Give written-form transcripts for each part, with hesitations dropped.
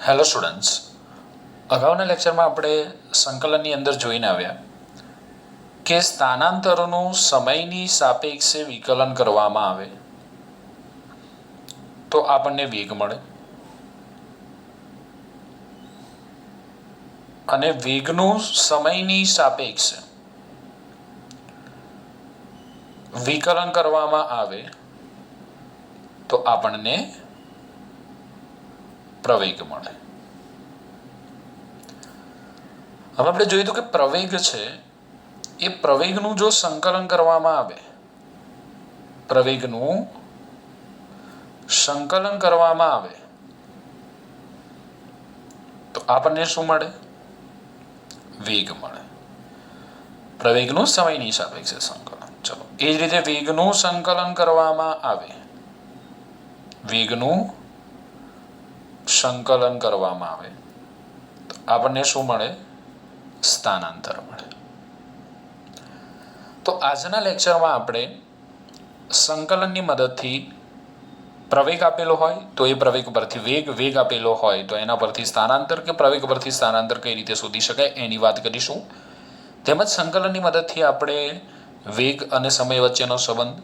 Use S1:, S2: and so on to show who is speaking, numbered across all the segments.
S1: Hello students, અગાઉના લેક્ચરમાં આપણે સંકલનની અંદર જોઈને આવ્યા કે સ્થાનાંતરોનું સમયની સાપેક્ષે વિકલન કરવામાં આવે તો આપણને વેગ મળે અને વેગનું સમયની સાપેક્ષે વિકલન કરવામાં આવે તો આપણને પ્રવેગ મળે. હવે આપણે જોયું કે પ્રવેગ છે એ પ્રવેગનું જો સંકલન કરવામાં આવે, પ્રવેગનું સંકલન કરવામાં આવે તો આપણને શું મળે? વેગ મળે. પ્રવેગનું સમયની સાપેક્ષે સંકલન. ચલો, એ જ રીતે વેગનું સંકલન કરવામાં આવે, વેગનું સંકલન કરવામાં આવે તો આપણને શું મળે? સ્થાનાંતર મળે. તો આજના લેક્ચરમાં આપણે સંકલનની મદદથી પ્રવેગ આપેલો હોય તો એ પ્રવેગ પરથી વેગ આપેલો હોય તો એના પરથી સ્થાનાંતર કે પ્રવેગ પરથી સ્થાનાંતર કઈ રીતે શોધી શકાય એની વાત કરીશું. તેમજ સંકલનની મદદથી આપણે વેગ અને સમય વચ્ચેનો સંબંધ,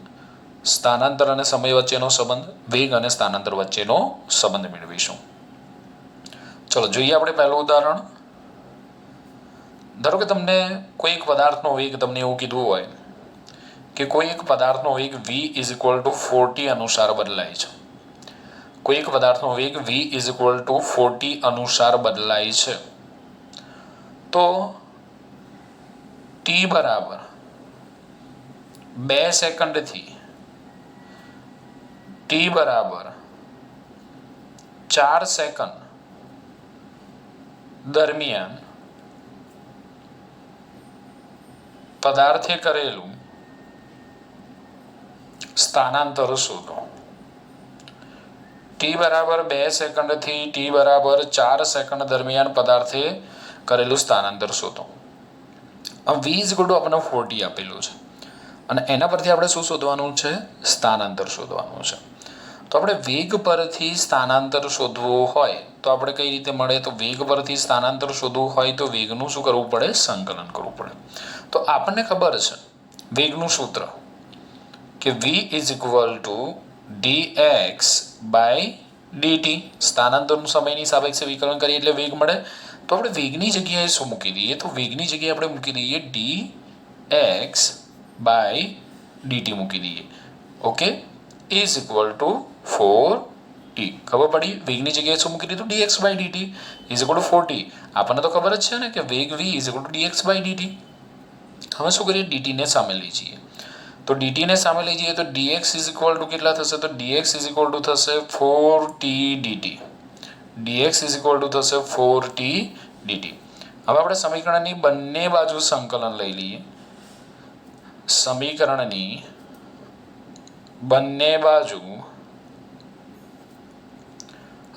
S1: સ્થાનાંતર અને સમય વચ્ચેનો સંબંધ, વેગ અને સ્થાનાંતર વચ્ચેનો સંબંધ મેળવીશું. ચલો જોઈએ આપણે પહેલું ઉદાહરણ. ધારો કે તમને કોઈ એક પદાર્થનો વેગ તમને એવું કીધું હોય કે કોઈ એક પદાર્થનો વેગ v = 40 અનુસાર બદલાય છે. કોઈ એક પદાર્થનો વેગ v = 40 અનુસાર બદલાય છે તો t બરાબર 2 સેકન્ડથી t બરાબર 4 સેકન્ડ દરમિયાન પદાર્થે કરેલું સ્થાનાંતર શોધો. t બરાબર 2 સેકન્ડથી t બરાબર 4 સેકન્ડ દરમિયાન પદાર્થે કરેલું સ્થાનાંતર શોધો. v આપણને 40 આપેલું છે અને એના પરથી આપણે શું શોધવાનું છે? સ્થાનાંતર શોધવાનું છે. તો આપણે વેગ પરથી સ્થાનાંતર શોધવું હોય તો આપણે કઈ રીતે મળે? તો વેગ પરથી સ્થાનાંતર શોધવું હોય તો વેગનું શું કરવું પડે? સંકલન કરવું પડે. તો આપણને ખબર છે વેગનું સૂત્ર કે v = dx/dt. સ્થાનાંતરનું સમયની સાપેક્ષે વિકલન કરીએ એટલે વેગ મળે. તો આપણે વેગની જગ્યાએ શું મૂકી દઈએ? તો વેગની જગ્યાએ આપણે મૂકી દઈએ dx/dt મૂકી દઈએ. Okay, = 4t. ખબર પડી? વેગની જગ્યાએ શું મૂકી દીધું? dx/dt = 4t. આપણને તો ખબર જ છે ને કે વેગ v = dx/dt. હવે શું કરીએ? dt ને સામે લઈ જઈએ. તો dt ને સામે લઈ જઈએ તો dx = કેટલા થશે? તો dx = થશે 4t dt. dx = થશે 4t dt. હવે આપણે સમીકરણની બંને બાજુ સંકલન લઈ લઈએ. સમીકરણની બંને બાજુ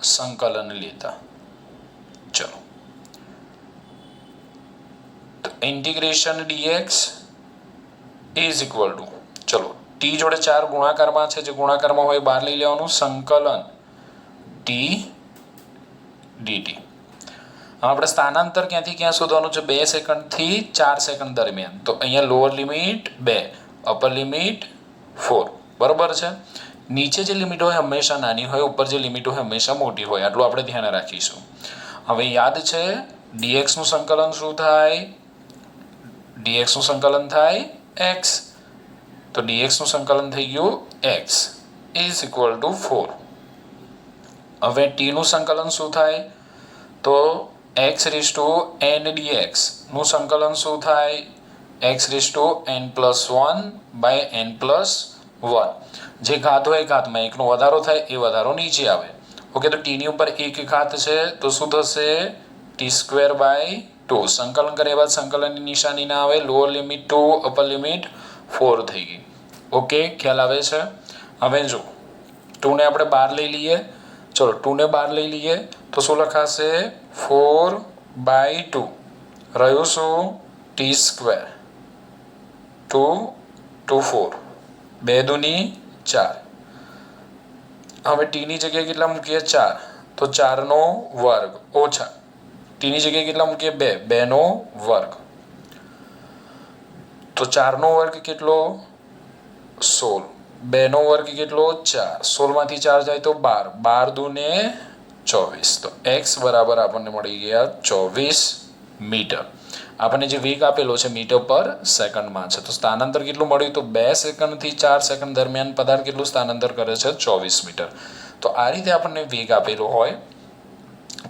S1: સંકલન લેતા ચલો તો ઇન્ટિગ્રેશન dx = ચલો t જોડે 4 ગુણાકારમાં છે, જે ગુણાકારમાં હોય બહાર લઈ લેવાનું. સંકલન t dt. આપણે સ્થાનાંતર ક્યાંથી ક્યાં શોધવાનું છે? 2 સેકન્ડથી 4 સેકન્ડ દરમિયાન. તો અહીંયા લોઅર લિમિટ 2, અપર લિમિટ 4. બરોબર છે. નીચે જે લિમિટ હોય હંમેશા નાની હોય, ઉપર જે લિમિટ હોય હંમેશા મોટી હોય. આટલું આપણે ધ્યાન રાખીશું. હવે યાદ છે dx નું સંકલન શું થાય? dx નું સંકલન થાય x. તો dx નું સંકલન થઈ ગયું x = 4. હવે t નું સંકલન શું થાય? તો x⁴n dx નું સંકલન શું થાય? xn+1/n+1. જે ઘાત હોય ઘાતમાં એકનો વધારો થાય એ વધારો નીચે આવે. ઓકે, તો t ની ઉપર એક ઘાત છે તો શું થશે? t²/2. સંકલન કર્યા બાદ સંકલનની નિશાની ના આવે. લોઅર લિમિટ 2, અપર લિમિટ 4 થઈ ગઈ. ઓકે, ખ્યાલ આવે છે? હવે જો 2 ને આપણે બહાર લઈ લઈએ. ચલો 2 ને બહાર લઈ લઈએ તો શું લખાશે? 4/2 રહ્યું શું? t². 2 2 4, 2 × 2 = 4. હવે t ની જગ્યાએ કેટલા મૂકીએ? 4. તો 4નો વર્ગ ઓછા ટીની જગ્યાએ કેટલા મૂકીએ 2, 2નો વર્ગ તો 4નો વર્ગ કેટલો 16, 2નો વર્ગ કેટલો 4, 16માંથી 4 જાય તો 12, 12 દૂને 24 તો x બરાબર આપણને મળી ગયા 24 મીટર. આપણને જે વેગ આપેલો છે મીટર પર સેકન્ડમાં છે તો સ્થાનાંતર કેટલું મળ્યું તો 2 સેકન્ડથી 4 સેકન્ડ દરમિયાન પદાર્થ કેટલું સ્થાનાંતર કરે છે 24 મીટર. તો આ રીતે આપણને વેગ આપેલો હોય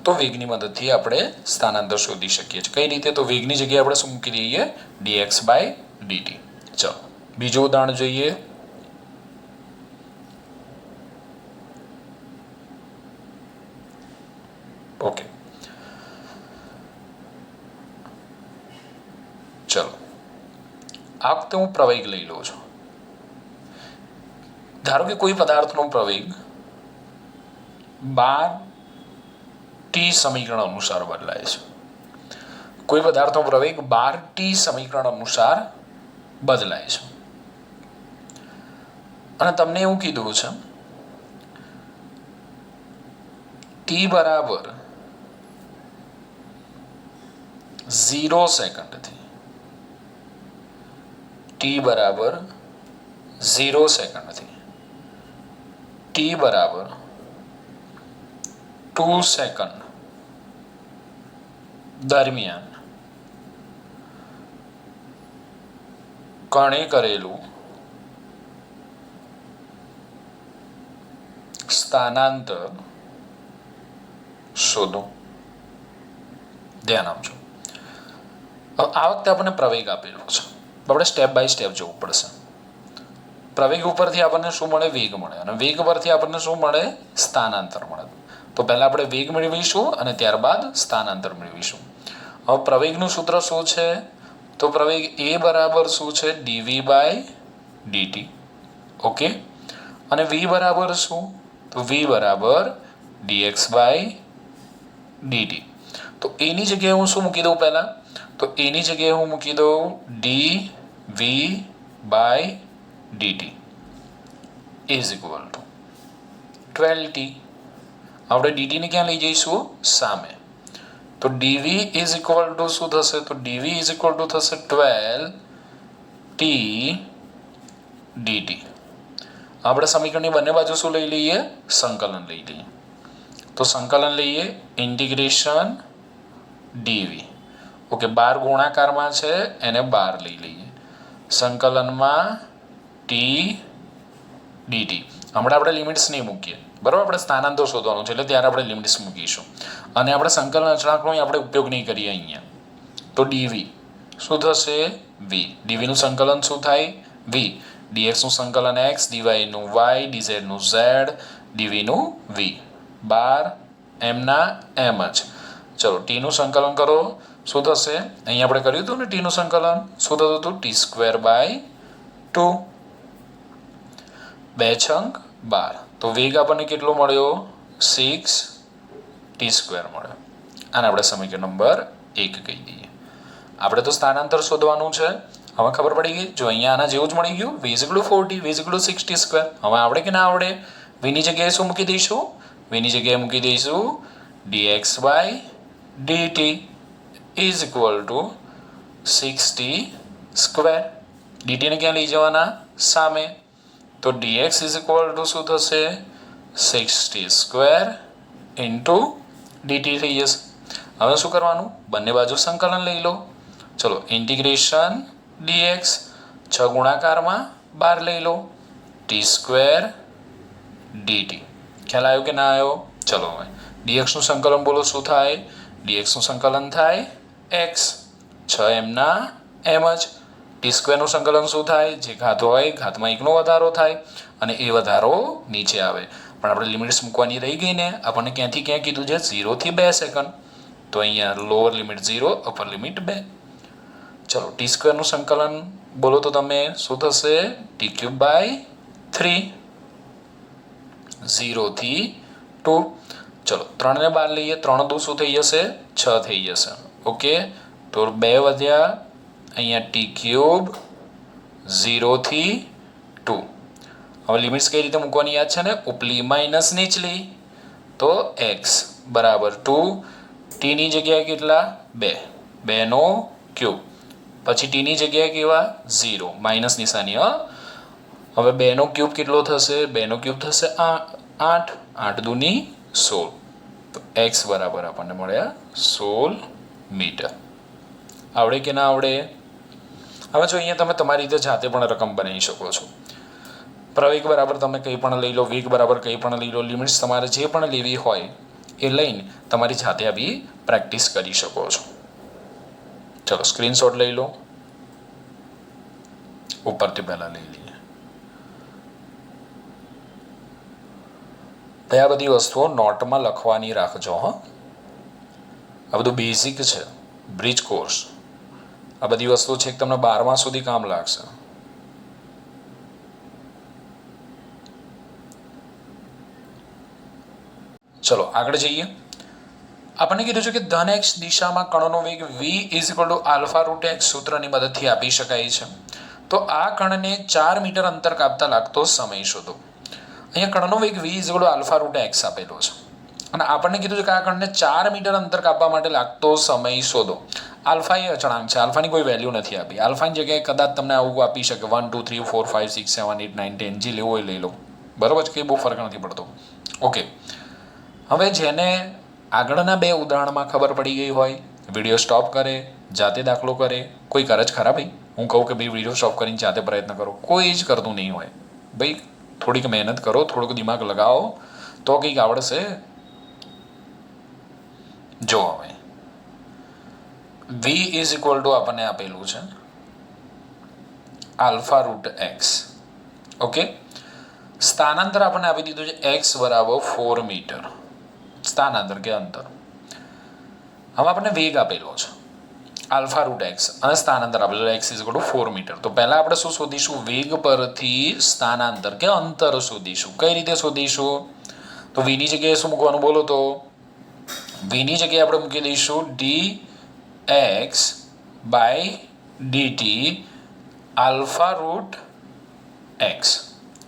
S1: તો વેગની મદદથી આપણે સ્થાનાંતર શોધી શકીએ છીએ. કઈ રીતે તો વેગની જગ્યાએ આપણે શું મૂકી દઈએ dx/dt. ચલો બીજું ઉદાહરણ જોઈએ. ઓકે ચલો આ વખતે હું પ્રવેગ લઈ લઉં છું. ધારો કે કોઈ પદાર્થનો પ્રવેગ 12t સમીકરણ અનુસાર બદલાય છે. કોઈ પદાર્થનો પ્રવેગ 12t સમીકરણ અનુસાર બદલાય છે અને તમને એવું કીધું છે t બરાબર 0 સેકન્ડથી t બરાબર 0 સેકન્ડથી t બરાબર 2 સેકન્ડ દરમિયાન કણે કરેલું સ્થાનાંતર શોધો. ધ્યાન આપજો. આ વખતે આપણને પ્રવેગ આપેલો છે. આપણે સ્ટેપ બાય સ્ટેપ જવું પડશે. પ્રવેગ ઉપરથી આપણને શું મળે વેગ મળે અને વેગ પરથી આપણને શું મળે સ્થાનાંતર મળે. તો પહેલા આપણે વેગ મેળવીશું અને ત્યારબાદ સ્થાનાંતર મેળવીશું. હવે પ્રવેગનું સૂત્ર શું છે તો પ્રવેગ એ બરાબર શું છે dv/dt. ઓકે અને v બરાબર શું તો v બરાબર dx/dt. તો એની જગ્યાએ હું શું મૂકી દઉં પહેલા તો એની જગ્યાએ હું મૂકી દઉં dv/dt is equal two 12t. આપણે dt ને ક્યાં લઈ જઈશું સામે તો dv ઇઝ ઇક્વલ ટુ શું થશે તો dv ઇઝ ઇક્વલ ટુ થશે 12t dt. આપણે સમીકરણની બંને બાજુ શું લઈ લઈએ સંકલન લઈ લઈએ તો સંકલન લઈએ ઇન્ટિગ્રેશન dv. ઓકે 12 ગુણાકારમાં છે એને 12 લઈ લઈએ સંકલનમાં t dt. હમણાં આપણે લિમિટ્સ નહીં મૂકીએ બરાબર. આપણે સ્થાનાંતર શોધવાનું છે એટલે ત્યારે આપણે લિમિટ્સ મૂકીશું અને આપણે સંકલન અચળાંકનો આપણે ઉપયોગ નહીં કરીએ અહીંયા. તો dv શું થશે v. dv નું સંકલન શું થાય v. dx નું સંકલન x, dy નું y, dz નું z, dv નું v. 12 એમના એમ જ. ચલો t નું સંકલન કરો શું થશે અહીંયા આપણે કર્યું હતું ને t નું સંકલન શું થતું હતું t²/2 2 છંગ 12. તો વેગ આપણને કેટલો મળ્યો 6t² મળ્યો. આને આપણે સમીકરણ નંબર 1 કહી દઈએ. આપણે તો સ્થાનાંતર શોધવાનું છે. હવે ખબર પડી ગઈ જો અહીંયા આના જેવું જ મળી ગયું v = 4t, v = 6t². હવે આવડે કે ના આવડે v ની જગ્યાએ શું મૂકી દઈશું v ની જગ્યાએ મૂકી દઈશું dx/dt is equal two 6t². dt ને ક્યાં લઈ જવાના સામે તો dx ઇઝ ઇક્વલ ટુ શું થશે 6t² ઇન્ટુ dt થઈ જશે. હવે શું કરવાનું બંને બાજુ સંકલન લઈ લો. ચલો ઇન્ટિગ્રેશન dx 6 ગુણાકારમાં 12 લઈ લો t² dt. ખ્યાલ આવ્યો કે ના આવ્યો ચલો હવે dx નું સંકલન બોલો શું થાય dx નું સંકલન થાય x 6 એમના એમ જ. t² નું સંકલન શું થાય જે ઘાત હોય ઘાતમાં 1નો વધારો થાય અને એ વધારો નીચે આવે. પણ આપણે લિમિટ્સ મૂકવાની રહી ગઈ ને આપણને ક્યાંથી ક્યાં કીધું છે 0 થી 2 સેકન્ડ તો અહીંયા લોઅર લિમિટ 0 અપર લિમિટ 2. ચલો t² નું સંકલન બોલો તો તમે શું થશે t³/3 0 થી 2. ચલો 3 ને 12 લઈએ 3 દુ શું થઈ જશે 6 થઈ જશે. ઓકે તો 2 વધ્યા અહીંયા t³ 0 થી 2. હવે લિમિટ્સ કઈ રીતે મૂકવાની યાદ છે ને ઉપલી માઇનસ નીચલી તો એક્સ બરાબર 2, ટીની જગ્યાએ કેટલા 2, 2નો ક્યુબ, પછી ટીની જગ્યાએ કેવા 0, માઇનસ નિશાની. હવે 2નો ક્યુબ કેટલો થશે? 2નો ક્યુબ થશે 8, 8 દૂની 16, તો એક્સ બરાબર આપણને મળ્યા 16 મીટર. આવડે કે ના આવડે? હવે જો અહીંયા તમે તમારી રીતે જાતે પણ રકમ બનાવી શકો છો. પ્રવેગ બરાબર તમે કંઈ પણ લઈ લો, વેગ બરાબર કંઈ પણ લઈ લો, લિમિટ્સ તમારે જે પણ લેવી હોય એ લઈને તમારી જાતે આવી પ્રેક્ટિસ કરી શકો છો. ચલો સ્ક્રીનશોટ લઈ લો, ઉપરથી પહેલાં લઈ લઈએ. તો આ બધી વસ્તુઓ નોટમાં લખવાની રાખજો. આ બધું બેઝિક છે, બ્રિજ કોર્સ. આ બધી વસ્તુઓ છે કે તમને 12મા સુધી કામ લાગશે. ચલો આગળ જઈએ. આપણને કીધું છે કે ધન એક્સ દિશામાં કણનો વેગ v = α√x સૂત્રની મદદથી આપી શકાય છે. તો આ કણને 4 મીટર અંતર કાપતા લાગતો સમય શોધો. અહીંયા કણનો વેગ v = α√x આપેલો છે અને આપણને કીધું છે કે આ કણને 4 મીટર અંતર કાપવા માટે લાગતો સમય શોધો. આલ્ફા એ અચળાંક છે, આલ્ફાની કોઈ વેલ્યુ નથી આપી. આલ્ફાની જગ્યાએ કદાચ તમને આવું આપી શકે 1 2 3 4 5 6 7 8 9 10, જે લેવો હોય લઈ લો, બરાબર છે, કે બહુ ફરક નથી પડતો. ઓકે, હવે જેને આગળના 2 ઉદાહરણમાં ખબર પડી ગઈ હોય, વિડીયો સ્ટોપ કરે, જાતે દાખલો કરે. કોઈ કરે જ ખરા ભાઈ? હું કહું કે ભાઈ વિડીયો સ્ટોપ કરીને જાતે પ્રયત્ન કરો, કોઈ જ કરતું નહીં હોય. ભાઈ થોડીક મહેનત કરો, થોડુંક દિમાગ લગાવો તો કંઈક આવડશે. જો હવે v = આપણને આપેલું છે α√x. ઓકે, સ્થાનાંતર આપણને આપી દીધું છે x બરાબર 4 મીટર, સ્થાનાંતર કે અંતર. હવે આપણને વેગ આપેલો છે α√x અને સ્થાનાંતર આપેલું x = 4 મીટર. તો પહેલા આપણે શું શોધીશું? વેગ પરથી સ્થાનાંતર કે અંતર શોધીશું. કઈ રીતે શોધીશું? તો v ની જગ્યાએ શું મૂકવાનું બોલો? તો v ની જગ્યાએ આપણે મૂકી દઈશું dx / dt α√x.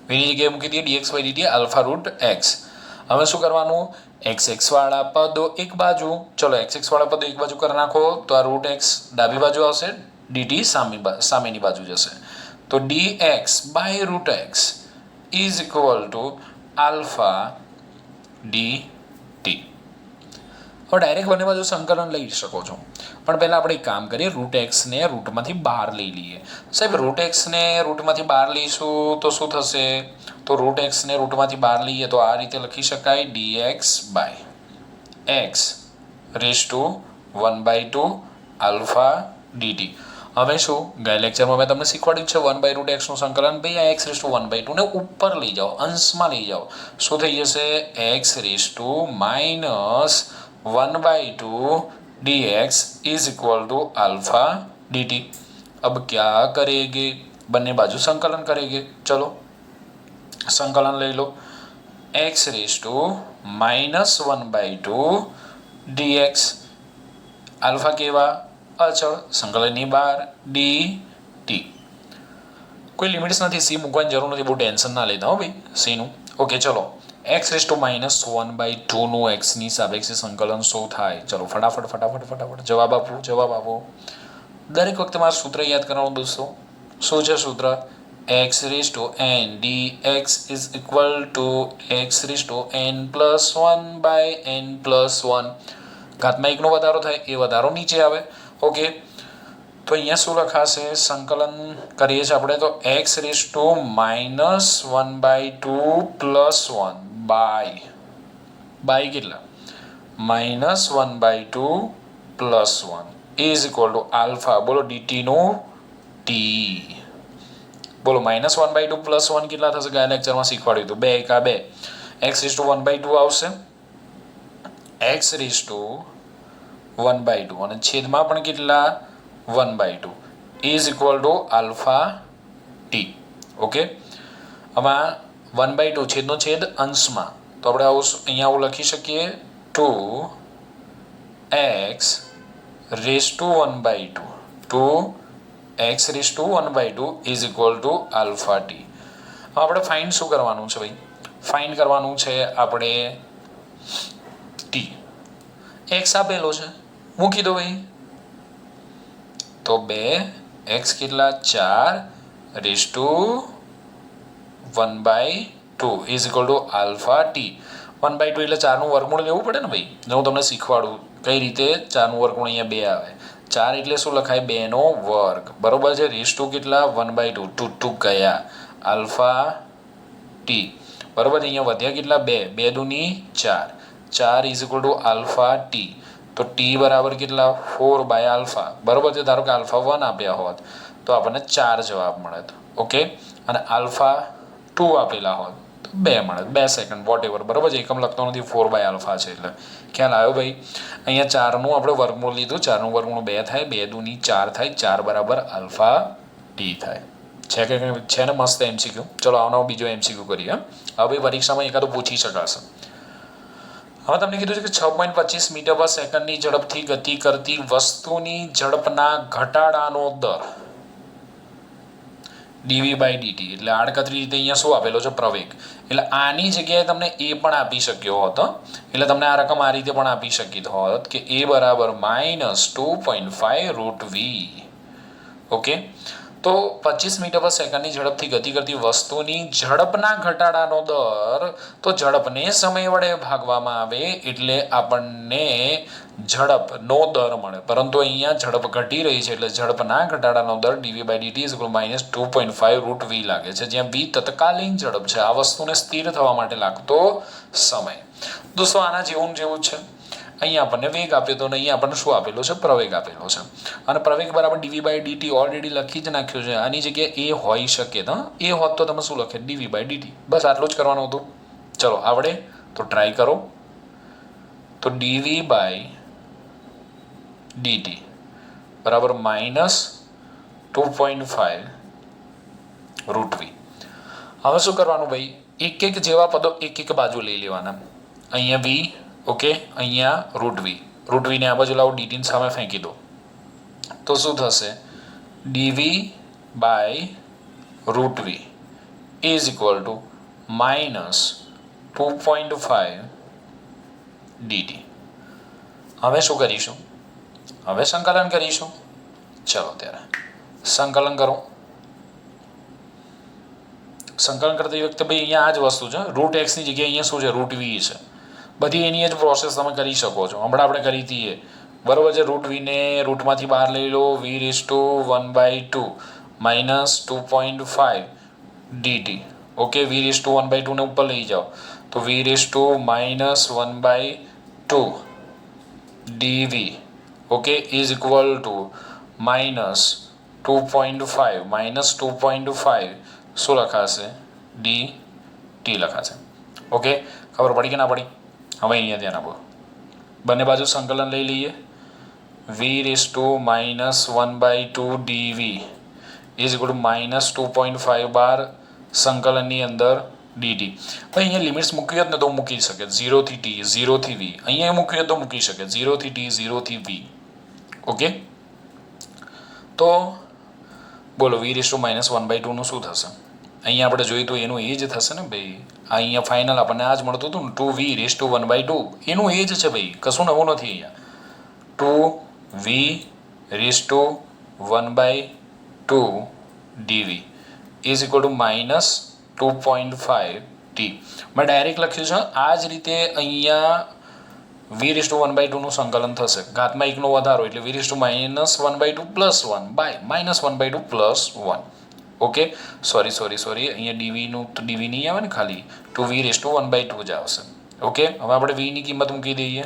S1: v ની જગ્યાએ મૂકી દઈએ dx / dt α√x. હવે શું કરવાનું? x વાળા પદો એક બાજુ, ચલો x વાળા પદો એક બાજુ કરી નાખો તો આ √x ડાબી બાજુ આવશે, dt સામેની બાજુ જશે. તો dx / √x = α/dt. હવે ડાયરેક્ટ બંને બાજુ સંકલન લઈ શકો છો, પણ પહેલાં આપણે એક કામ કરીએ, √x ને રૂટમાંથી બહાર લઈ લઈએ. સાહેબ √x ને રૂટમાંથી બહાર લઈશું તો શું થશે? તો √x ને રૂટમાંથી બહાર લઈએ તો આ રીતે લખી શકાય dx / x ⁻² α/dt. હવે શું, ગયા લેક્ચરમાં મેં તમને શીખવાડ્યું છે 1/√x નું સંકલન. ભાઈ આ x ⁻² ને ઉપર લઈ જાઓ, અંશમાં લઈ જાઓ. શું થઈ જશે? x ⁻² dx = α/dt. अब क्या करेंगे? બંને બાજુ સંકલન करेंगे. चलो संकलन ले लो, x ⁻² dx. अल्फा केवा? अचल, संकलनની બહાર dt. કોઈ લિમિટ્સ નથી, c મૂકવાની જરૂર નથી, બહુ ટેન્શન ના લેતા હો ભાઈ c નું. ઓકે ચલો, x ⁻² નું x ની સાપેક્ષે સંકલન શું થાય? ચલો ફટાફટ જવાબ આપો. દરેક વખતે મારું સૂત્ર યાદ કરવાનું દોસ્તો. શું છે સૂત્ર? x n dx = x n + 1/n+1. ઘાતમાં 1 નો વધારો થાય એ વધારો નીચે આવે. ઓકે, તો અહીંયા શું લખાશે? સંકલન કરીએ છીએ આપણે તો x ⁻² + 1 બાય કેટલા? -1/2 + 1 = α. બોલો dt નું t. બોલો -1/2 + 1 કેટલા થશે? ગયા લેક્ચરમાં શીખવાડ્યું હતું 2 × 2. x ⁻² આવશે, x ⁻² અને છેદમાં પણ કેટલા? 1/2 = α/t. ઓકે, આમાં 1/2 છેદનો છેદ અંશમાં, તો આપણે અહીંયા આવું લખી શકીએ 2x ⁻². 2x ⁻² = α/t. હવે આપણે ફાઇન્ડ શું કરવાનું છે ભાઈ? ફાઇન્ડ કરવાનું છે આપણે ટી. એક્સ આપેલો છે, મૂકી દો ભાઈ. તો 2x કેટલા 4/1/2 is equal to alpha T. 1/2 એટલે 4નું વર્ગમૂળ લેવું પડે ને ભાઈ. જો હું તમને શીખવાડું કઈ રીતે 4નું વર્ગમૂળ અહીંયા 2 આવે. 4 એટલે શું લખાય 2 નો વર્ગ, બરોબર છે. રેસ ટુ કેટલા 1/2 ટુ ગયા આલ્ફા ટી, બરોબર. અહીંયા વધ્યા કેટલા 2, 2 દુની 4, 4 is equal to alpha T. તો ટી બરાબર કેટલા 4/α, બરોબર છે. ધારો કે આલ્ફા 1 આપ્યા હોત તો આપણને 4 જવાબ મળે. ઓકે, અને આલ્ફા 2 આપેલા હોત તો 2 મળે, 2 સેકન્ડ વોટ એવર, બરોબર છે. એકમ લખતો નથી, 4/α છે એટલે ખ્યાલ આવ્યો ભાઈ. અહીંયા 4નું આપણે વર્ગમૂળ લીધું, 4નું વર્ગમૂળ 2 થાય, 2 દુની 4 થાય, 4 બરાબર આલ્ફા ટી થાય. છે કે છે ને મસ્ત MCQ. ચલો આવનો બીજો MCQ કરીએ. હવે પરીક્ષામાં એકાદો પૂછી શકાશે. હવે તમને કીધું છે કે 6.25 મીટર પર સેકન્ડની ઝડપથી ગતિ કરતી વસ્તુની ઝડપના ઘટાડાનો દર dv/dt, એટલે આડકતરી રીતે અહીંયા શું આપેલો છે પ્રવેગ. એટલે આની જગ્યાએ તમને એ પણ આપી શક્યો હોત, એટલે તમને આ રકમ આ રીતે પણ આપી શકી હોત કે a બરાબર -2.5 √v. ઓકે, તો 25 મીટર પર સેકન્ડની ઝડપથી ગતિ કરતી વસ્તુની ઝડપના ઘટાડાનો દર, તો ઝડપને સમય વડે ભાગવામાં આવે એટલે આપણને ઝડપનો દર મળે. પરંતુ અહીંયા ઝડપ ઘટી રહી છે એટલે ઝડપના ઘટાડાનો દર dv/dt -2.5 √v લાગે છે, જ્યાં v તત્કાલીન ઝડપ છે, આ વસ્તુને સ્થિર થવા માટે લાગતો સમય. દોસ્તો આના જેવું જેવું છે. અહીંયા આપણને વેગ આપ્યો તો, અહીંયા આપણને શું આપેલો છે પ્રવેગ આપેલો છે. અને પ્રવેગ બરાબર dv/dt ઓલરેડી લખી જ નાખ્યું છે. આની જગ્યાએ એ હોઈ શકે તો એ હોત તો તમે શું લખે dv/dt. બસ આટલું જ કરવાનું હતું. ચલો આવડે તો ટ્રાય કરો. તો dv/dt બરાબર -2.5 √v. હવે શું કરવાનું ભાઈ, એક એક જેવા પદો એક એક બાજુ લઈ લેવાના. અહીંયા v, ઓકે, અહીંયા √v ને આ બાજુ લાવો, dt સામે ફેંકી દો તો શું થશે dv/√v is equal two -2.5 dt. હવે શું કરીશું, હવે સંકલન કરીશું. ચલો ત્યારે સંકલન કરો. સંકલન કરતી વખતે ભાઈ અહીંયા આ જ વસ્તુ છે, √x ની જગ્યાએ અહીંયા શું છે √v છે. બધી એની જ પ્રોસેસ તમે કરી શકો છો. હમણાં આપણે કરી હતી બરોબર છે. √v ને રૂટમાંથી બહાર લઈ લો, v/1/2 -2.5 dt. ઓકે, v/1/2 ને ઉપર લઈ જાઓ તો v/-1/2 dv, okay, is equal two -2.5 શું લખાશે dt લખાશે. ઓકે, ખબર પડી કે ના પડી? હવે અહીંયા ધ્યાન આપો, બંને બાજુ સંકલન લઈ લઈએ. v/-1/2 dv is equal two -2.5 બાર સંકલનની અંદર dt. ભાઈ અહીંયા લિમિટ્સ મૂકી હોત ને તો મૂકી શકે 0 થી t, 0 થી v. અહીંયા મૂકી હોત તો મૂકી શકે 0 થી t, 0 થી v. ઓકે, તો બોલો v/-1/2 નું શું થશે? અહીંયા આપણે જોયું તો એનું એ જ થશે ને ભાઈ. અહીંયા ફાઇનલ આપણને આ જ મળતું હતું ને 2v/1/2, એનું એ જ છે ભાઈ, કશું નવું નથી. અહીંયા 2v/1/2 dv is equal two -2.5 t. મેં ડાયરેક્ટ લખ્યું છે આ જ રીતે. અહીંયા v/1/2 નું સંકલન થશે, ઘાતમાં 1 નો વધારો એટલે v/-1/2 +1 બાય -1/2 +1. ઓકે, સોરી અહીંયા dv નું તો dv નહીં આવે ને, ખાલી 2v/1/2 જ આવશે. ઓકે, હવે આપણે v ની કિંમત મૂકી દઈએ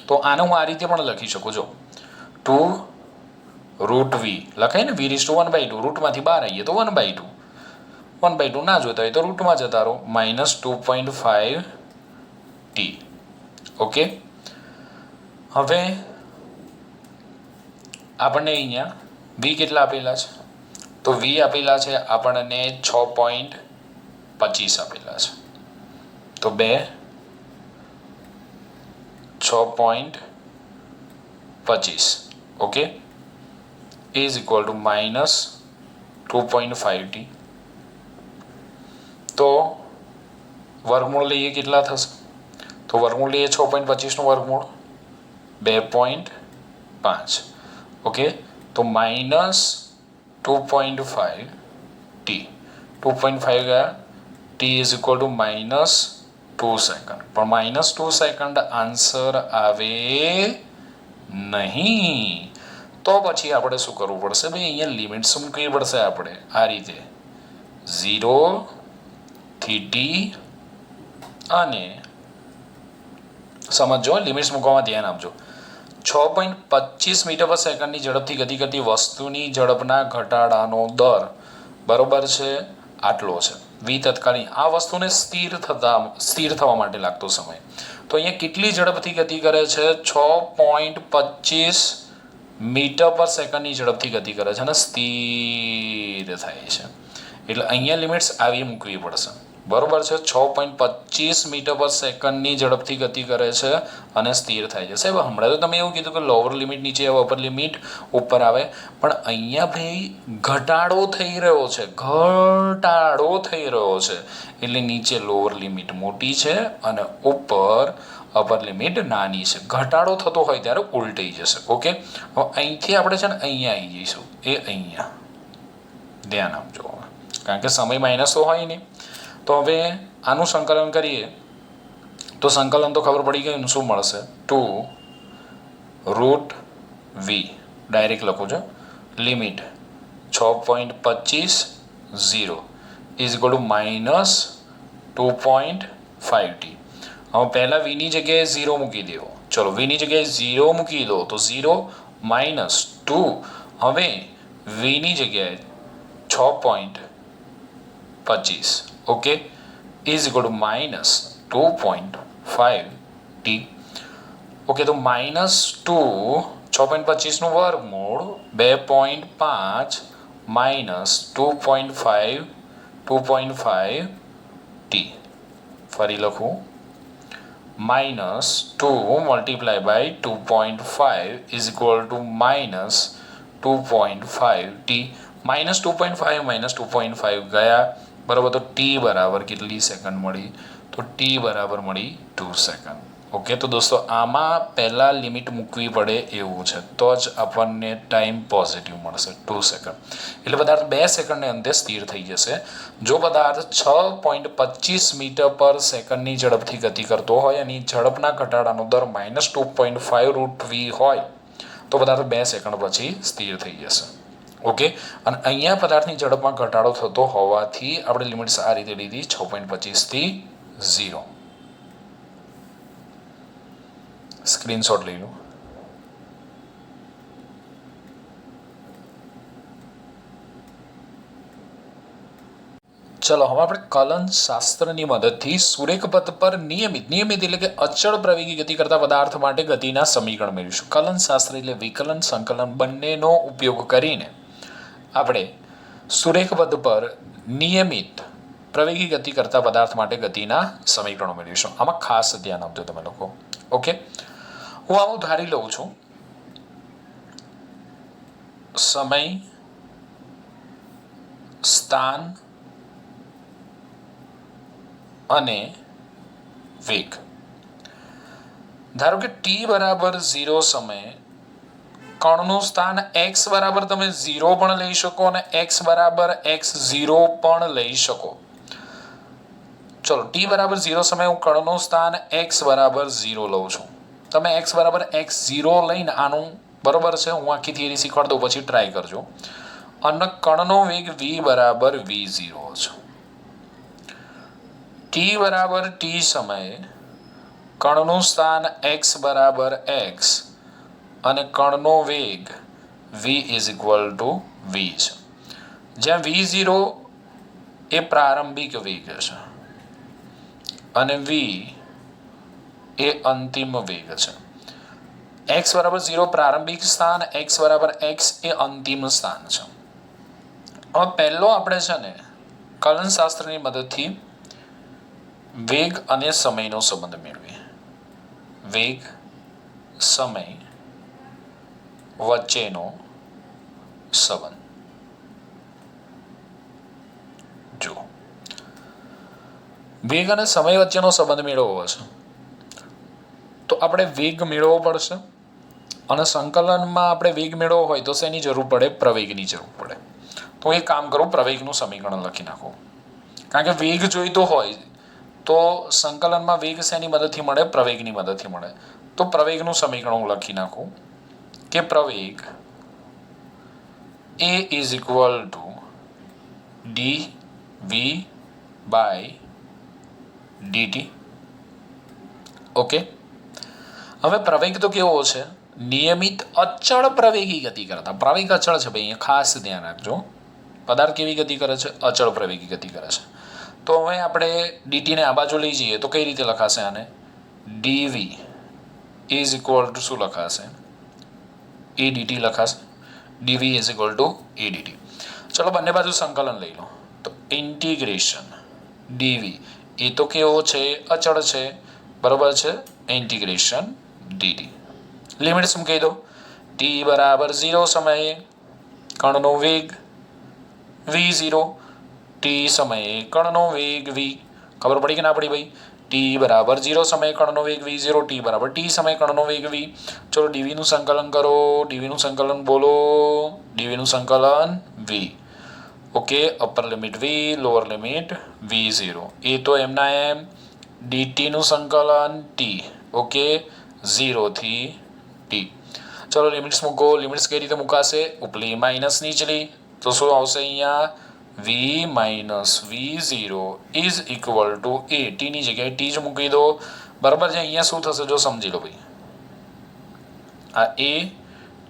S1: તો આને હું આ રીતે પણ લખી શકું. જો 2√v લખાય ને, v/1/2 રૂટમાંથી બહાર આવીએ તો 1/2, 1/2 ના જોતા હોય તો રૂટમાં જતા રહો, -2.5 t. ઓકે, હવે આપણને અહીંયા v કેટલા આપેલા છે? તો v આપેલા છે આપણને 6.25 આપેલા છે. તો 6.25 okay is equal two -2.5 t. તો વર્ગમૂળ લઈએ કેટલા થશે? તો વર્ગમૂળ લઈએ 6.25નું વર્ગમૂળ 2.5. ઓકે, તો માઇનસ 2.5 ટી. 2.5 ગયા, T is equal two -2 second. પણ -2 સેકન્ડ આન્સર આવે નહીં. તો પછી આપણે શું કરવું પડશે ભાઈ? અહીંયા લિમિટ્સ મૂકવી પડશે આપણે આ રીતે 0 થી ટી. અને સમજો, લિમિટ્સ મૂકવામાં ધ્યાન આપજો. 6.25 મીટર પર સેકન્ડની ઝડપથી ગતિ કરતી વસ્તુની ઝડપના ઘટાડાનો દર બરોબર છે આટલો છે વી તત્કાલીન. આ વસ્તુને સ્થિર થવા માટે લાગતો સમય. તો અહીંયા કેટલી ઝડપથી ગતિ કરે છે? 6.25 મીટર પર સેકન્ડની ઝડપથી ગતિ કરે છે અને સ્થિર થાય છે. એટલે અહીંયા લિમિટ્સ આવી મૂકવી પડશે. બરોબર છે? 6.25 મીટર પર સેકન્ડની ઝડપથી ગતિ કરે છે અને સ્થિર થાય છે. સાહેબ હમણાં તો તમે એવું કીધું કે લોઅર લિમિટ નીચે આવે, અપર લિમિટ ઉપર આવે, પણ અહીંયા ભાઈ ઘટાડો થઈ રહ્યો છે, ઘટાડો થઈ રહ્યો છે. એટલે નીચે લોઅર લિમિટ મોટી છે અને ઉપર અપર લિમિટ નાની છે. ઘટાડો થતો હોય ત્યારે ઉલટાઈ જશે. ઓકે, હવે અહીંથી આપણે છે ને અહીંયા આવી જઈશું. એ અહીંયા ધ્યાન આપજો, કારણ કે સમય માઇનસ તો હોય નહીં. તો હવે આનું સંકલન કરીએ તો સંકલન તો ખબર પડી ગયું શું મળશે? 2√v. ડાયરેક્ટ લખું છું. Limit 6.25 0 is equal to -2.5t. હવે પહેલાં વીની જગ્યાએ 0 મૂકી દેવો. ચલો વીની જગ્યાએ 0 મૂકી દો તો 0 -2. હવે વીની જગ્યાએ 6.25 okay is equal to -2.5t. Okay, તો -2 6.25નું વર્ગમૂળ 2.5 -2.5 t. ફરી લખું, -2 multiply by 2.5 is equal to -2.5t. -2.5 ગયા બરાબર. તો ટી બરાબર કેટલી સેકન્ડ મળી? તો ટી બરાબર મળી 2 સેકન્ડ. ઓકે, તો દોસ્તો આમાં પહેલાં લિમિટ મૂકવી પડે એવું છે તો જ આપણને ટાઈમ પોઝિટિવ મળશે 2 સેકન્ડ. એટલે પદાર્થ 2 સેકન્ડને અંતે સ્થિર થઈ જશે. જો પદાર્થ 6.25 મીટર પર સેકન્ડની ઝડપથી ગતિ કરતો હોય અને ઝડપના ઘટાડાનો દર -2.5√v હોય તો પદાર્થ 2 સેકન્ડ પછી સ્થિર થઈ જશે. ઓકે, અને અહીંયા પદાર્થની ઝડપમાં ઘટાડો થતો હોવાથી આપણે લિમિટ્સ આ રીતે લીધી 6.25 થી 0. સ્ક્રીનશોટ લઈ લો. ચલો હવે આપણે કલન શાસ્ત્રની મદદથી સુરેખ પથ પર નિયમિત એટલે કે અચળ પ્રવેગી ગતિ કરતા પદાર્થ માટે ગતિના સમીકરણ મેળવીશું. કલન શાસ્ત્ર એટલે વિકલન સંકલન બંનેનો ઉપયોગ કરીને આપણે સુરેખ પથ પર નિયમિત પ્રવેગી ગતિ કરતા પદાર્થ માટે ગતિના સમીકરણો મેળવીશું. આમાં ખાસ ધ્યાન આપજો તમે લોકો. ઓકે, હું આવું ધારી લઉં છું સમય, સ્થાન અને વેગ. ધારો કે ટી બરાબર 0 સમયે કણનું સ્થાન x બરાબર તમે 0 પણ લઈ શકો અને x બરાબર x0 પણ લઈ શકો. ચલો ટી બરાબર 0 સમયે હું કણનું સ્થાન x બરાબર 0 લઉં છું. તમે x બરાબર x0 લઈને આનું બરાબર છે, હું આખી થિયરી શીખવાડ દઉં પછી ટ્રાય કરજો. અને કણનો વેગ v બરાબર v0 છે. ટી બરાબર ટી સમયે કણનું સ્થાન x બરાબર x અને કણનો વેગ v is equal two v છે. જ્યાં v0 એ પ્રારંભિક વેગ છે અને v એ અંતિમ વેગ છે. x બરાબર 0 પ્રારંભિક સ્થાન, x બરાબર x એ અંતિમ સ્થાન છે. હવે પહેલો આપણે છે ને કલનશાસ્ત્રની મદદથી વેગ અને સમયનો સંબંધ મેળવીએ. વેગ સમય વચ્ચેનો સંબંધ જુઓ. વેગ અને સમય વચ્ચેનો સંબંધ મેળવવો છે આપણે વેગ મેળવવો પડશે અને સંકલનમાં આપણે વેગ મેળવવો હોય તો શેની જરૂર પડે? પ્રવેગની જરૂર પડે. તો એક કામ કરું, પ્રવેગનું સમીકરણ લખી નાખો. કારણ કે વેગ જોઈતો હોય તો સંકલનમાં વેગ શેની મદદથી મળે? પ્રવેગની મદદથી મળે. તો પ્રવેગનું સમીકરણ હું લખી નાખું કે પ્રવેગ A is equal to dv by dt. Okay, હવે પ્રવેગ તો કેવો છે? નિયમિત અચળ પ્રવેગી ગતિ કરતા. પ્રવેગ અચળ છે ભાઈ, અહીંયા ખાસ ધ્યાન રાખજો. પદાર્થ કેવી ગતિ કરે છે? અચળ પ્રવેગી ગતિ કરે છે. તો હવે આપણે ડીટીને આ બાજુ લઈ જઈએ તો કઈ રીતે લખાશે? આને dv ઇઝ ઇક્વલ ટુ શું લખાશે? એ ડીટી લખાશે. dv is equal two A DT. ચલો બંને બાજુ સંકલન લઈ લો. તો ઇન્ટિગ્રેશન dv, એ તો કેવો છે? અચળ છે, બરોબર છે. Integration dt. લિમિટ્સ મૂકી દો. t બરાબર 0 સમયે કણનો વેગ v0, t સમયે કણનો વેગ v. ખબર પડી કે ના પડી ભાઈ? t બરાબર 0 સમયે કણનો વેગ v0, t બરાબર t સમયે કણનો વેગ v. ચલો dv નું સંકલન કરો. dv નું સંકલન બોલો. dv નું સંકલન v. Okay, upper limit v, lower limit v0. એ તો એમના એમ. dt નું સંકલન t. ઓકે, 0 થી t. ચલો લિમિટ્સ મૂકો. લિમિટ્સ કઈ રીતે મુકાશે? ઉપલી માઇનસ નીચલી. તો શું આવશે અહીંયા? v minus v0 is equal two a. t ની જગ્યાએ t જ મૂકી દો, બરાબર છે. અહીંયા શું થશે જો સમજી લો ભાઈ. આ a,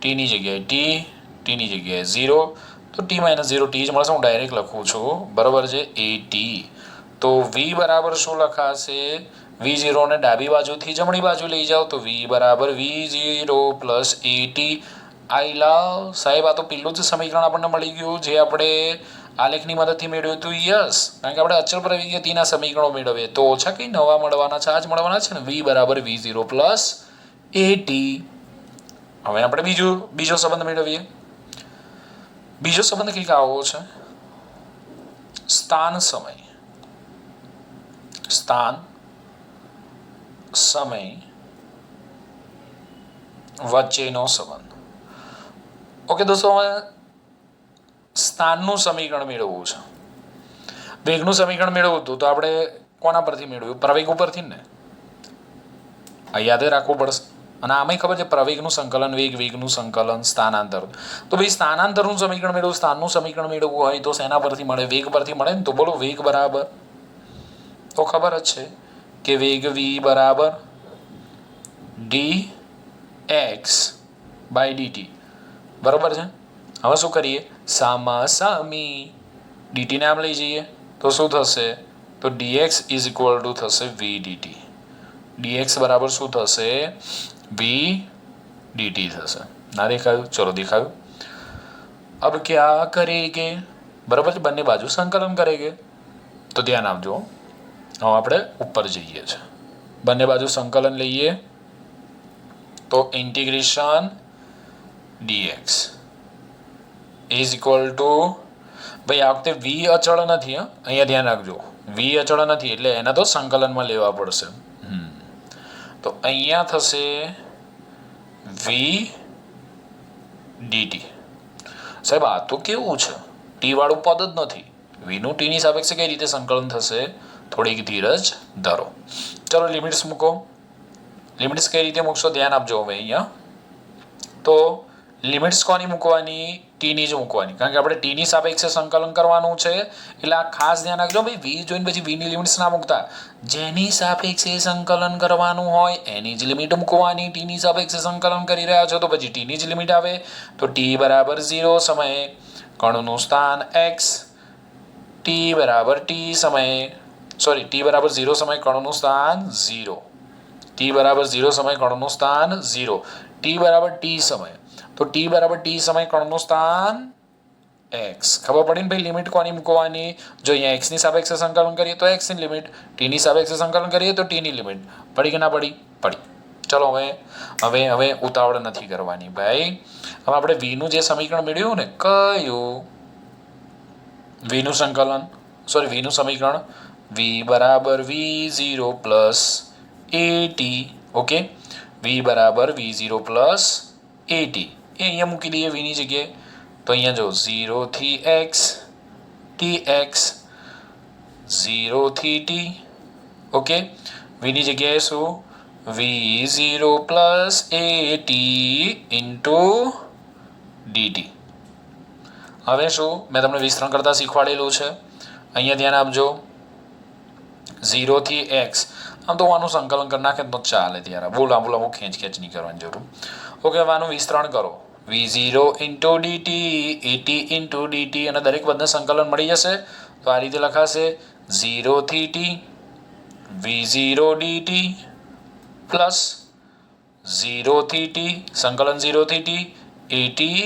S1: t ની જગ્યાએ t, t ની જગ્યાએ 0, તો t માઇનસ 0 t જ મળશે. હું ડાયરેક્ટ લખું છું, બરાબર છે, at. તો v બરાબર શું લખાશે? v0 ને ડાબી બાજુથી જમણી બાજુ લઈ જાઓ તો v બરાબર v0 પ્લસ at. આઈ લવ સાહેબ, આ તો પેલું જ સમીકરણ આપણને મળી ગયું જે આપણે આલેખની મદદથી મેળવ્યું હતું. યસ, કારણ કે આપણે અચળ પ્રવેગી ગતિના સમીકરણો મેળવીએ તો ઓછા કંઈ નવા મળવાના છે. આ જ મળવાના છે ને. v બરાબર v0 પ્લસ at. હવે આપણે બીજો સંબંધ મેળવીએ. બીજો સંબંધ કંઈક આવો છે. સ્થાન સમય વચ્ચેનો સંબંધ. ઓકે દોસ્તો, હવે સ્થાનનું સમીકરણ મેળવવું છે. વેગનું સમીકરણ મેળવવું હતું તો આપણે કોના પરથી મેળવ્યું? પ્રવેગ ઉપરથી ને. આ યાદ રાખવું પડશે. અને આમાંય ખબર છે પ્રવેગનું સંકલન વેગ, વેગનું સંકલન સ્થાનાંતર. તો ભાઈ સ્થાનાંતરનું સમીકરણ મેળવવું, સ્થાનનું સમીકરણ મેળવવું હોય તો શેના પરથી મળે? વેગ પરથી મળે ને. તો બોલો વેગ બરાબર, તો ખબર જ છે કે વેગ v બરાબર dx બાય dt, બરાબર છે. હવે શું કરીએ? સામી dt ને આમ લઈ જઈએ તો શું થશે? તો dx ઇઝ ઇક્વલ ટુ થશે v dt. dx બરાબર શું થશે? v dt થશે. ના દેખાયું? ચલો દેખાયું. अब क्या करेंगे? બરાબર છે, બંને બાજુ સંકલન કરેંगे. તો ધ્યાન આપજો. હવે આપણે ઉપર જઈએ છીએ. બંને બાજુ સંકલન લઈએ તો integration dx is equal two, ભાઈ આ વખતે v અચળ નથી. અહીંયા ધ્યાન રાખજો, v અચળ નથી એટલે એના તો સંકલનમાં લેવા પડશે. તો અહીંયા થશે v dt. સાહેબ આ તો કેવું છે? ટી વાળું પદ જ નથી. v નું t ની સાપેક્ષે કઈ રીતે સંકલન થશે? થોડીક ધીરજ ધરો. ચલો લિમિટ્સ મૂકો. લિમિટ્સ કઈ રીતે મૂકશો ધ્યાન આપજો. હવે અહીંયા તો લિમિટ્સ કોની મૂકવાની? ટી ની જ મૂકવાની, કારણ કે આપણે ટી ની સાપેક્ષે સંકલન કરવાનું છે. એટલે આ ખાસ ધ્યાન રાખજો ભાઈ. વી જોઈને પછી વી ની લિમિટ્સ ના મૂકતા. જેની સાપેક્ષે સંકલન કરવાનું હોય એની જ લિમિટ મૂકવાની. ટી ની સાપેક્ષે સંકલન કરી રહ્યા છો તો પછી ટી ની જ લિમિટ આવે. તો ટી બરાબર 0 સમયે કણનું સ્થાન x, ટી બરાબર ટી સમયે ટી બરાબર 0 સમયે કણનું સ્થાન 0, ટી બરાબર 0 સમયે કણનું સ્થાન 0, ટી બરાબર ટી સમયે, તો ટી બરાબર ટી સમયે કણનું સ્થાન x. ખબર પડી ને ભાઈ? લિમિટ કોની મૂકવાની? જો અહીંયા x ની સાપેક્ષે સંકલન કરીએ તો x ની લિમિટ, t ની સાપેક્ષે સંકલન કરીએ તો t ની લિમિટ. પડી કે ના પડી? પડી. ચલો હવે ઉતાવળ નથી કરવાની ભાઈ. હવે આપણે v નું જે સમીકરણ મેળવ્યું ને, કયું? v નું સંકલન v નું સમીકરણ v બરાબર v0 પ્લસ at. ઓકે, વી બરાબર v0 પ્લસ એટી એ અહીંયા મૂકી દઈએ વીની જગ્યાએ તો અહીંયા જો 0 થી x tx 0 થી t ઓકે વીની જગ્યાએ શું v0 plus at into DT હવે શું મેં તમને વિસ્તરણ કરતાં શીખવાડેલું છે અહીંયા ધ્યાન આપજો 0 થી x આમ તો આનું સંકલન કરી નાખે તો ચાલે ત્યારે બહુ લાંબુ ખેંચ નહીં કરવાની જરૂર ઓકે હવે આનું વિસ્તરણ કરો v0 into d t a t into d t અને દરેક પદને સંકલન મળી જશે તો આ રીતે લખાશે 0 થી t v0 dt પ્લસ 0 થી t સંકલન 0 થી t એટી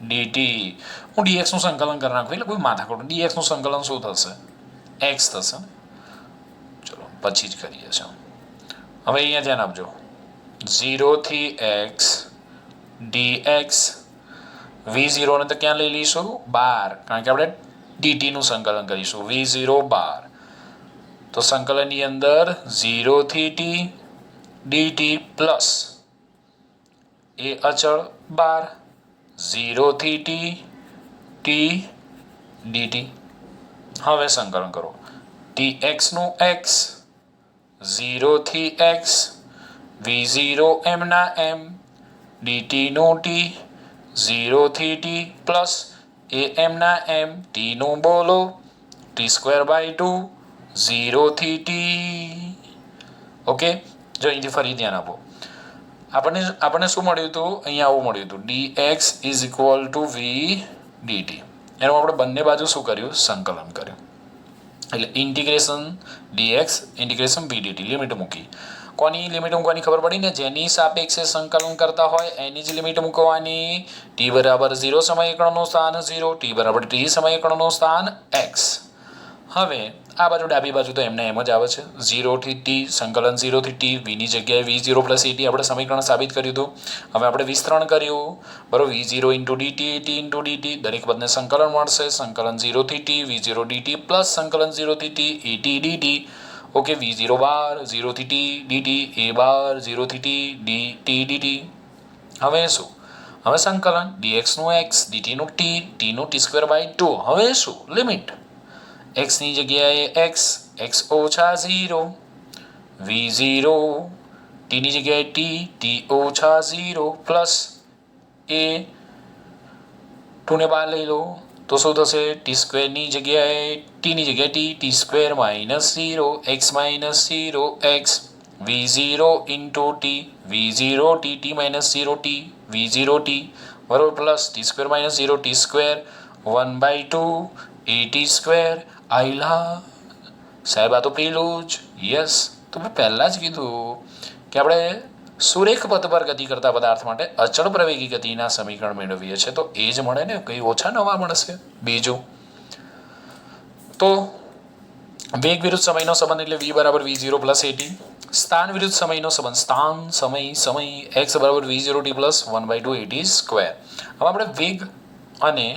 S1: ડીટી હું ડીએક્સનું સંકલન કરી નાખું એટલે કોઈ માથાકૂટ ડીએક્સનું સંકલન શું થશે એક્સ થશે ને ચલો પછી જ કરીએ છીએ હવે અહીંયા ધ્યાન આપજો 0 થી x dx v0 ને તો ક્યાં લઈ લઈશું 12 કારણ કે આપણે ડીટીનું સંકલન કરીશું v0 12 તો સંકલનની અંદર 0 થી t dt પ્લસ એ અચળ 12 0 થી t t dt હવે સંકલન કરો tx નું x 0 થી x v0 m ના m dt નું t 0 થી t પ્લસ am ના m t નું બોલો t²/2 0 થી t ઓકે જો અહીંથી ફરી ધ્યાન આપો આપણને શું મળ્યું હતું અહીંયા આવું મળ્યું હતું dx is equal two v dt એનું આપણે બંને બાજુ શું કર્યું સંકલન કર્યું એટલે integration dx integration v dt limit મૂકી કોની લિમિટ મૂકવાની ખબર પડી ને જેની સાપેક્ષે સંકલન કરતા હોય એની જ લિમિટ મૂકવાની t બરાબર 0 સમયકણનું સ્થાન 0 t બરાબર t સમયકણનું સ્થાન x હવે આ બાજુ ડાબી બાજુ તો એમને એમ જ આવે છે 0 થી t સંકલન 0 થી t વીની જગ્યાએ v0 પ્લસ એટી આપણે સમીકરણ સાબિત કર્યું હતું હવે આપણે વિસ્તરણ કર્યું બરાબર v0 into dt a t into dt દરેક પદને સંકલન મળશે સંકલન 0 થી t v0 dt પ્લસ સંકલન 0 થી t a t dt okay v0 બાર 0 થી t dt a બાર 0 થી t dt dt હવે શું હવે સંકલન dx નું x dt નું t t નું t²/2 હવે શું લિમિટ x ની જગ્યાએ x ઓછા 0 v0 t ની જગ્યાએ t ઓછા 0 પ્લસ a 2 ને બહાર લઈ લો તો શું થશે t² ની જગ્યાએ t ની જગ્યાએ t² minus 0 x minus 0 x v0 into t v0 t minus 0 t v0 t બરાબર plus t² minus 0 t² 1/2 at² આઈલા સાહેબ આ તો પેલું જ યસ તો મેં પહેલાં જ કીધું કે આપણે સુરેખ પથ પર ગતિ કરતા પદાર્થ માટે અચળ પ્રવેગી ગતિના સમીકરણ મેળવીએ છીએ તો એ જ મળે ને કંઈ ઓછા નવા મળશે બીજું તો વેગ વિરુદ્ધ સમયનો સંબંધ એટલે v બરાબર v0 પ્લસ એટી સ્થાન વિરુદ્ધ સમયનો સંબંધ સ્થાન સમય x બરાબર v0 t પ્લસ 1/2 at². હવે આપણે વેગ અને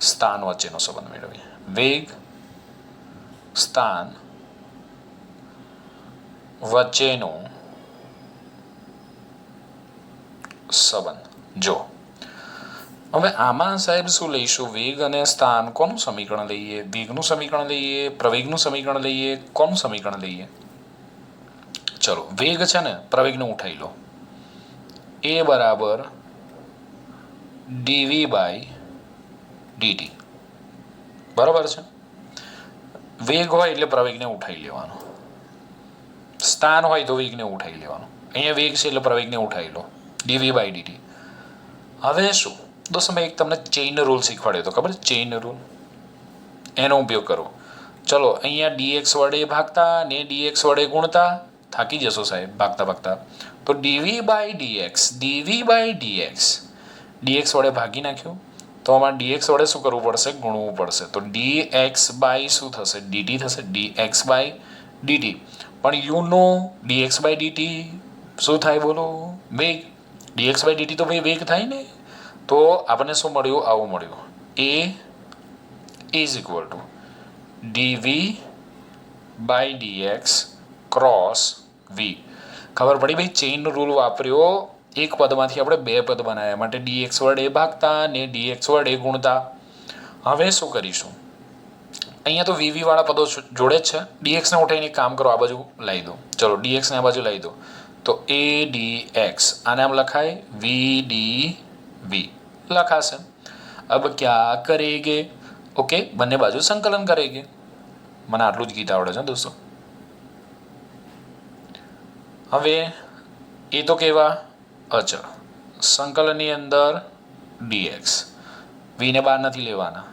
S1: સ્થાન વચ્ચેનો સંબંધ મેળવીએ વેગ સ્થાન વચ્ચેનો સંબંધ જો હવે આમાં સાહેબ શું લઈશું વેગ અને સ્થાન કોનું સમીકરણ લઈએ વેગનું સમીકરણ લઈએ પ્રવેગનું સમીકરણ લઈએ કોનું સમીકરણ લઈએ ચલો વેગ છે ને પ્રવેગને ઉઠાઈ લો એ બરાબર dv/dt બરાબર છે વેગ હોય એટલે પ્રવેગને ઉઠાઈ લેવાનો સ્થાન હોય તો વેગને ઉઠાઈ લેવાનો અહીંયા વેગ છે એટલે પ્રવેગને ઉઠાઈ લો dv/dt હવે શું દોસ્તો મેં એક તમને ચેઇન રૂલ શીખવાડ્યો હતો ખબર ચેઇન રૂલ એનો ઉપયોગ કરો ચલો અહીંયા dx વડે ભાગતા ને dx વડે ગુણતા થાકી જશો સાહેબ ભાગતા તો dv/dx dx વડે ભાગી નાખ્યું તો આમાં dx વડે શું કરવું પડશે ગુણવું પડશે તો dx બાય શું થશે dt થશે dx/dt પણ યુનો dx/dt શું થાય બોલો વેગ dx/dt તો ભાઈ વેગ થાય ને તો આપણને શું મળ્યું આવું મળ્યું a is equal two dv/dx cross v ખબર પડી ભાઈ? ચેઇન રૂલ વાપર્યો, એક પદમાંથી આપણે બે પદ બનાવ્યા, માટે dx વડે ભાગતા ને dx વડે ગુણતા. હવે શું કરીશું? અહીંયા તો વીવી વાળા પદો જોડે જ છે. ડીએક્સને ઉઠાઈને કામ કરો, આ બાજુ લાવી દો. ચલો ડીએક્સને આ બાજુ લાવી દો. તો એ ડી એક્સ આને આમ લખાય, વી ડી વી લખાશે. अब क्या करेंगे? ओके, બંને બાજુ સંકલન કરેંगे. મને આટલું જ ગીત આવડે છે દોસ્તો. હવે એ તો કેવા અચળ. સંકલનની અંદર ડીએક્સ, વીને બહાર નથી લેવાના,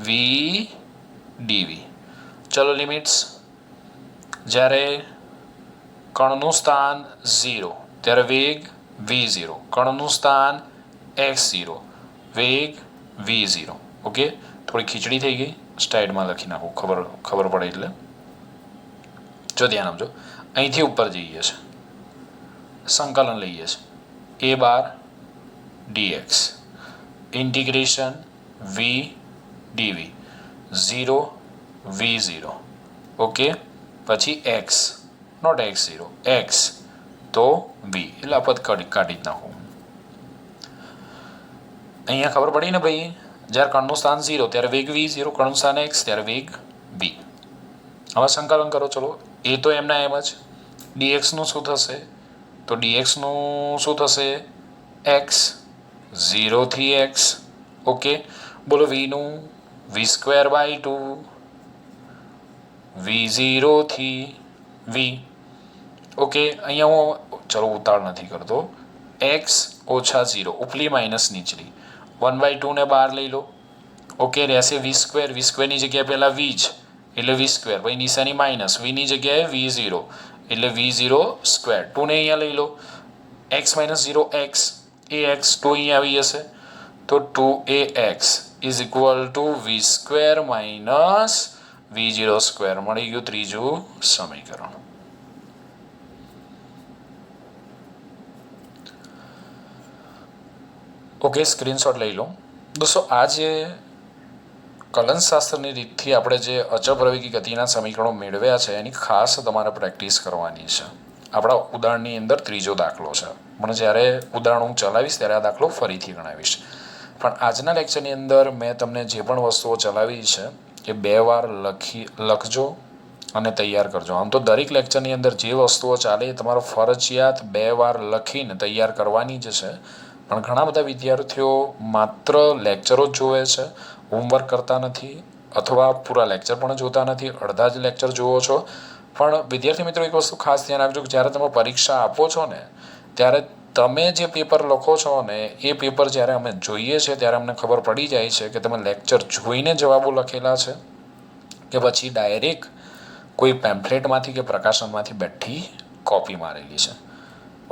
S1: વી ડીવી. ચલો લિમિટ્સ. જ્યારે કણનું સ્થાન 0 ત્યારે વેગ v0, કણનું સ્થાન x0 વેગ v0. ઓકે, થોડી ખીચડી થઈ ગઈ, સ્ટાઇલમાં લખી નાખું, ખબર પડે એટલે. જો ધ્યાન આપજો, અહીંથી ઉપર જઈએ છે, સંકલન લઈએ છે, a bar dx integration v dv 0 v0. Okay, પછી x નોટ x0 x તો v, એટલે આ પદ કાઢી જ નાખું. અહીંયા ખબર પડી ને ભાઈ? જ્યારે કણનું સ્થાન 0 ત્યારે વેગ v0, કણનું સ્થાન x ત્યારે વેગ v. હવે સંકલન કરો. ચલો, એ તો એમના એમ જ. dxનું શું થશે? તો dxનું શું થશે? x 0 થી x. ઓકે, બોલો vનું v²/2 v0 થી v. ઓકે, અહીંયા હું ચલો ઉતાળ નથી કરતો. x ઓછા 0 ઉપલી માઇનસ નીચલી 1/2 ને બહાર લઈ લો. ઓકે, રહેશે v². v²ની જગ્યાએ પહેલાં v જ એટલે v², પછી નિશાની માઇનસ, vની જગ્યાએ v0 એટલે v0². 2 ને અહીંયા લઈ લો, x - 0 x, ax 2 અહીંયા આવી જશે. તો 2ax is equal two v² minus v0². મળી ગયું ત્રીજું સમીકરણ. ઓકે, સ્ક્રીનશોટ લઈ લો દોસ્તો. આ જે કલનશાસ્ત્રની રીતથી આપણે જે અચળ પ્રવેગી ગતિના સમીકરણો મેળવ્યા છે એની ખાસ તમારે પ્રેક્ટિસ કરવાની છે. આપણા ઉદાહરણની અંદર ત્રીજો દાખલો છે, પણ જ્યારે ઉદાહરણ હું ચલાવીશ ત્યારે આ દાખલો ફરીથી ગણાવીશ. પણ આજના લેક્ચરની અંદર મેં તમને જે પણ વસ્તુઓ ચલાવી છે એ 2 વાર લખજો અને તૈયાર કરજો. આમ તો દરેક લેક્ચરની અંદર જે વસ્તુઓ ચાલે એ તમારો ફરજિયાત 2 વાર લખીને તૈયાર કરવાની જ છે. પણ ઘણા બધા વિદ્યાર્થીઓ માત્ર લેક્ચરો જ જોવે છે, હોમવર્ક કરતા નથી, અથવા પૂરા લેક્ચર પણ જોતા નથી, અડધા જ લેક્ચર જુઓ છો. પણ વિદ્યાર્થી મિત્રો, એક વસ્તુ ખાસ ધ્યાન રાખજો કે જ્યારે તમે પરીક્ષા આપો છો ને ત્યારે તમે જે પેપર લખો છો ને એ પેપર જ્યારે અમે જોઈએ છે ત્યારે અમને ખબર પડી જાય છે કે તમે લેક્ચર જોઈને જવાબો લખેલા છે કે પછી ડાયરેક્ટ કોઈ પેમ્ફલેટમાંથી કે પ્રકાશનમાંથી બેઠી કોપી મારેલી છે.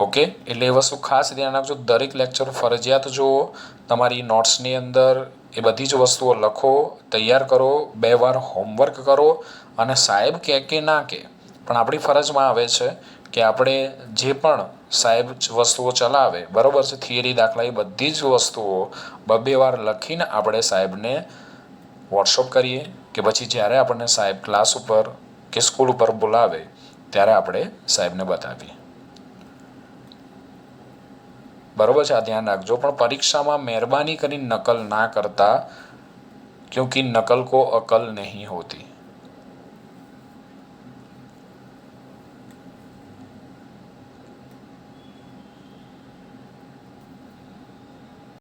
S1: ઓકે, એટલે એ વસ્તુ ખાસ ધ્યાન રાખજો. દરેક લેક્ચર ફરજિયાત જુઓ, તમારી નોટ્સની અંદર એ બધી જ વસ્તુઓ લખો, તૈયાર કરો, 2 વાર હોમવર્ક કરો. અને સાહેબ કે ના કે પણ આપણી ફરજમાં આવે છે કે આપણે જે પણ સાહેબ વસ્તુઓ ચલાવે, બરાબર છે, થિયરી દાખલા, એ બધી જ વસ્તુઓ 2 વાર લખીને આપણે સાહેબને વોટ્સઅપ કરીએ કે પછી જ્યારે આપણને સાહેબ ક્લાસ ઉપર કે સ્કૂલ ઉપર બોલાવે ત્યારે આપણે સાહેબને બતાવીએ. બરાબર છે, આ ધ્યાન રાખજો. પણ પરીક્ષામાં મહેરબાની કરીને નકલ ના કરતા, ક્યોંકि નકલ કો અકલ નહીં હોતી.